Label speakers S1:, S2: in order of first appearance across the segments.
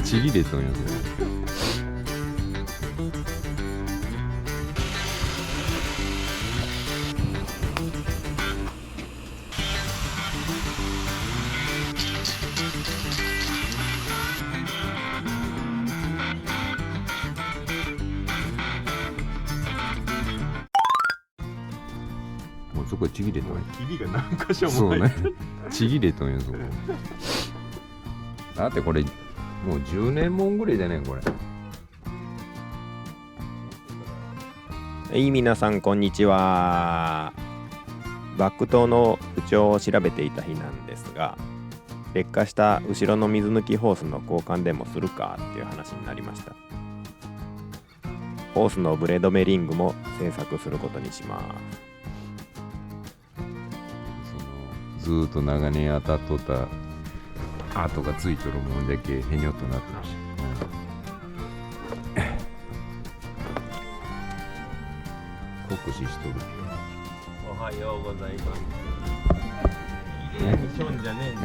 S1: ちぎれとんよ。もうそこちぎれとんよ。
S2: ひびが何箇所
S1: そう
S2: も入って
S1: ね。ちぎれとんよそこ。だってこれもう10年もんぐらいじゃねんこれ。
S3: はい、皆さんこんにちは。バック灯の不調を調べていた日なんですが、劣化した後ろの水抜きホースの交換でもするかっていう話になりました。ホースのブレードメリングも製作することにします。
S1: ずーっと長年当たっとった跡がついとるもんだけへにょっとなってるし、酷使しとる。
S3: おはようございます。きれいにしょんじゃねえんだ。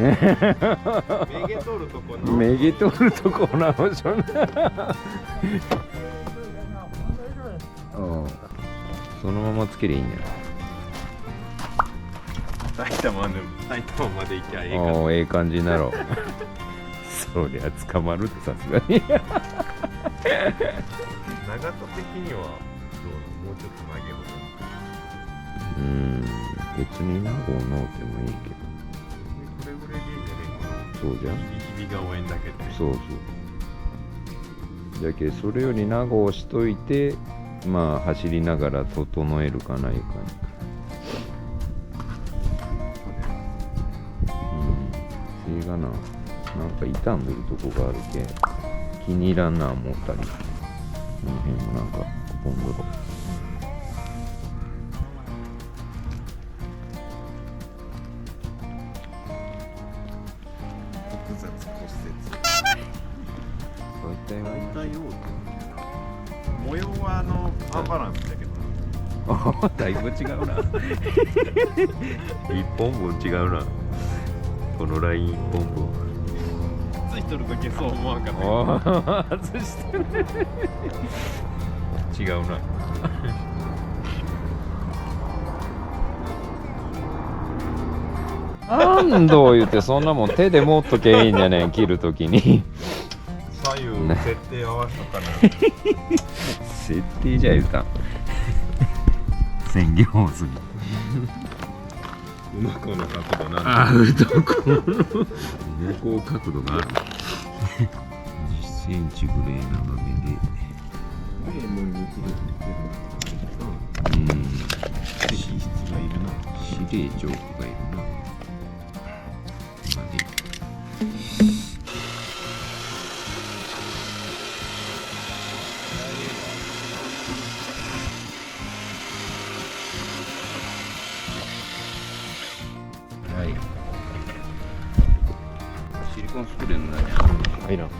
S3: めげとるとこな。
S1: めげとるとこなおしょな。そのままつけりゃいいんや。
S2: 埼玉まで行きゃええか
S1: おー、ええ感じになろう。そりゃ捕まるってさすがに。
S2: 長田的にはどうなの、もうちょっと投げほ
S1: 別に名護のうてもいいけど。
S2: これぐらいでいいんじゃねえかな。
S1: そうじゃん。
S2: ひびが応援だけで。
S1: そうそう。じゃけそれより名護をしといて、まあ走りながら整えるかないかに。それがな、なんか傷んでるとこがあるけ、気に入らんな思ったり、この辺もなんかポンドロ。
S2: 複雑骨
S1: 大体は
S2: 折。大体模様はアンバランスだけどな。
S1: だいぶ違うな。一本分違うな。このライン一本分。
S2: ついとるときそう思わんかったけど。
S1: 外してる。違うな。安藤言ってそんなもん手で持っとけいいんじゃねん、切るときに。
S2: 左右設定合わせとかな。
S1: 設定じゃ言うたん。専業すぎ。
S2: 向こうの角度なん
S1: ああ、どこの向こう角度がある。10センチぐらい長めで。
S2: 脂質がいるな。
S1: 司令長がいるな。まで。はい。シリコンスプレーの何や。
S3: はいな。
S1: も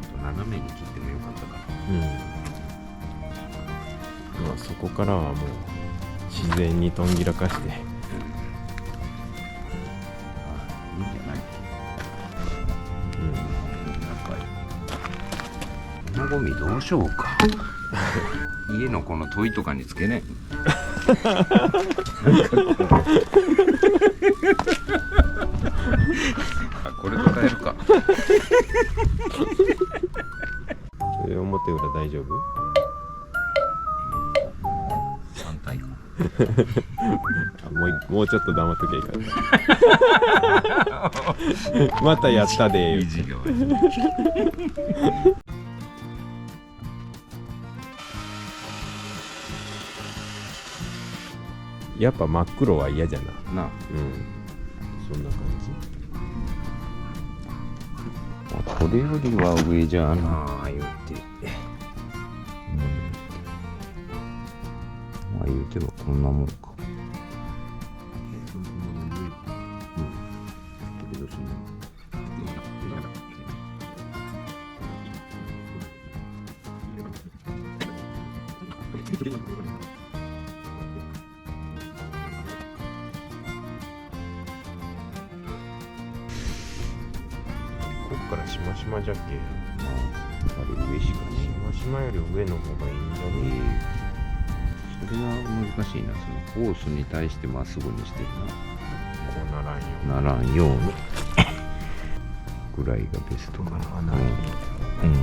S1: っと斜めに切ってもよかったかな。
S3: まあそこからはもう自然にとんぎらかして。
S1: いいんじゃない。このゴミどうしようか。家のこの問いとかにつけね。あ、これと変えるか。
S3: それ表裏大丈夫？
S1: 三体か。
S3: もうちょっと黙っとけいいから。またやったで
S1: 意地が悪い。
S3: やっぱ真っ黒は嫌じゃな。
S1: なあ、
S3: そんな感
S1: これよりは上じゃなあ言うて。まあ言うてはこんなもんか。
S3: こっからしましまじゃっけ。
S1: まあ、あれ上しかね。
S3: しましまより上の方がいいんじゃね。
S1: それが難しいな。そのホースに対してまっすぐにしてる
S3: こうならんよ。
S1: な。ならんようにぐらいがベストかな。
S3: 穴に。
S1: うん。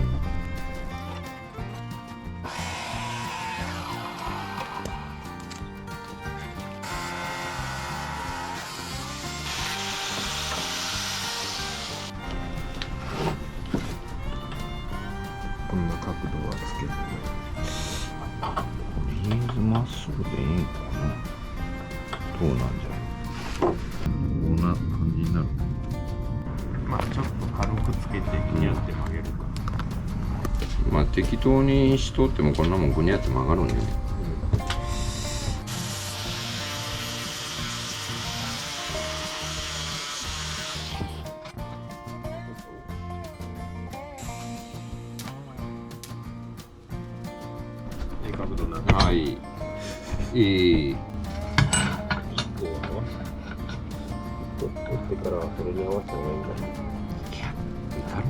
S3: こんな角度はつけてね。
S1: とりあえずまっすぐでいいんかな。どうなんじゃろう。こんな感じになる。
S3: まあちょっと軽くつけてギュって曲げるか。
S1: まあ適当にしとってもこんなもんぐにゃって曲がるんね。
S3: いい角度な。
S1: はい。いい。
S3: こう合わせ取ってからそれに合わせた方がいいんだ。
S1: だろ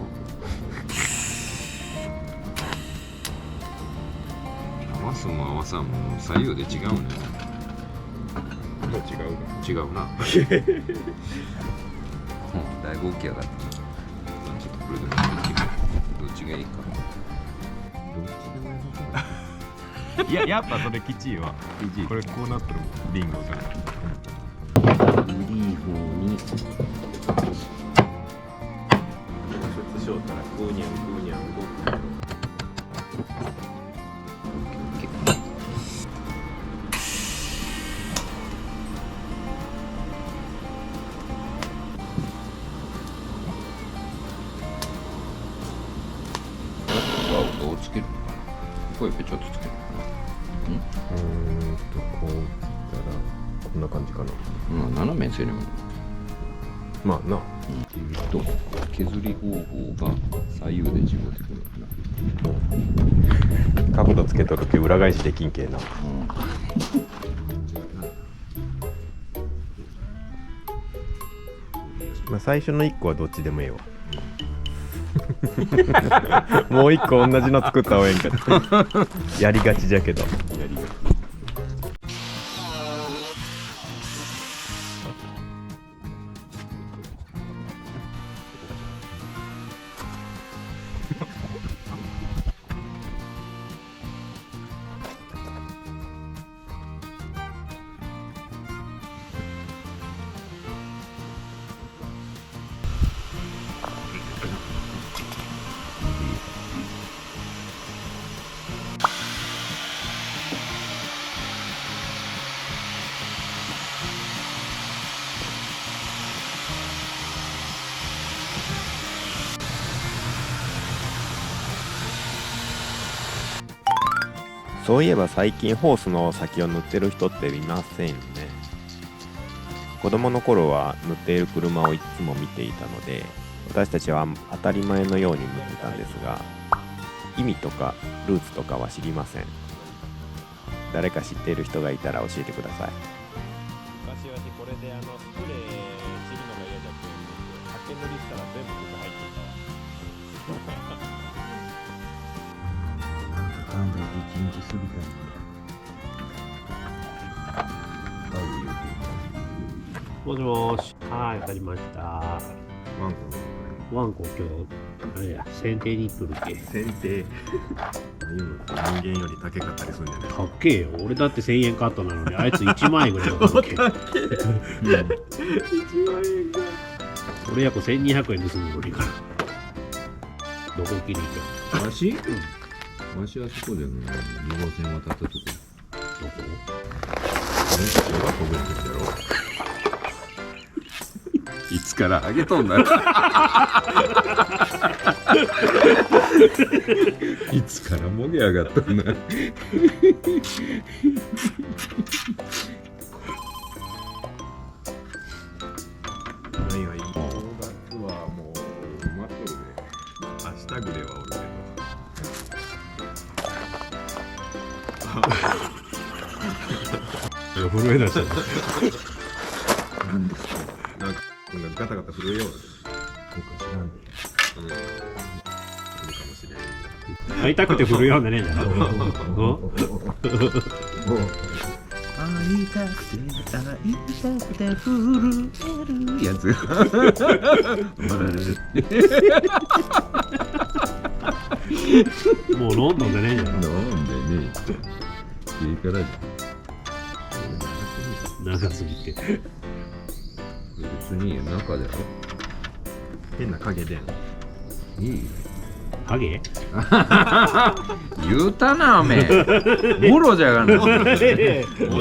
S1: う。合わすも合わさんも左右で違うね。
S3: もう違うな。
S1: 違うな。だいぶ大きい上がった。ちょっとこれでもどっちがいいか。
S3: いや、やっぱそれきちいわ。これこうなってるもん、リンゴが。
S1: リーフに
S3: 説しよったらグーニャングーニャン動くけど。
S1: どうつけるのかな。こうやってちょっとつけるのか
S3: こう切ったらこんな感じかな。
S1: な。斜めにせるもん。
S3: まあな。
S1: 削り方法が左右で違うってことだな。
S3: 角度つけとるけ裏返しできんけえな。まあ最初の1個はどっちでもええわ。もう1個同じの作った方がええんか。やりがちじゃけど。そういえば最近ホースの先を塗ってる人っていませんね。子供の頃は塗っている車をいつも見ていたので、私たちは当たり前のように塗ってたんですが、意味とかルーツとかは知りません。誰か知っている人がいたら教えてください。昔はこれでスプレーするのが嫌じゃって竹塗りしたら全部靴入ってたわ。
S1: なんだ一日過ぎたん
S4: もしもーし。はい、わかりました。
S3: ワンコ
S4: ワンコ今日、あれや、剪定に行っとるっけ。
S3: 剪定。人間より高かったりするんじゃない。
S4: かっけえよ。俺だって1000円カットなのに、あいつ1万円ぐらいだったっけ。
S3: 1万円か。
S4: 俺やこ1200円盗むのにから。どこ切り行く
S1: わしわしはそこでも2号線渡ったとこ。
S4: どこ
S1: いつからあげとんだいつからもげ上がったんだ
S3: 何がいい。正月はもう待っとるで。明日ぐらいはおるけど。
S4: 震え出した。
S2: なんでなんかガタガタ震えよう。僕は知らんで。来るかもしれん。
S4: 会いたくて震えようんじゃねえんじゃん。
S1: 会いたくて震えるやつ
S4: もうロンドンじゃねえんじゃん。
S1: なんでねいいからじゃん
S4: 長すぎて。
S1: 別に中で
S2: 変な影で。
S1: いいよ
S4: 影？
S1: 言うたなおめえボロじゃがな
S4: もう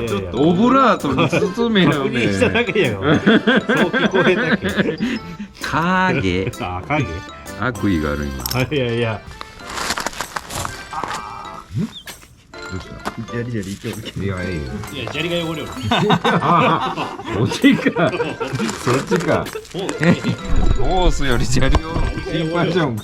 S4: ちょっ
S1: オブラートに包めよね
S4: しただけやが。そう聞こえたけど。
S1: 影
S4: あ、影？
S1: 悪意がある今
S4: いやいや。
S1: どうした
S2: やりやりいけるけど。
S1: いやいいよ
S4: いや、砂利が汚れる。
S1: そっちかそっちかホースより砂利を心配しちゃうんか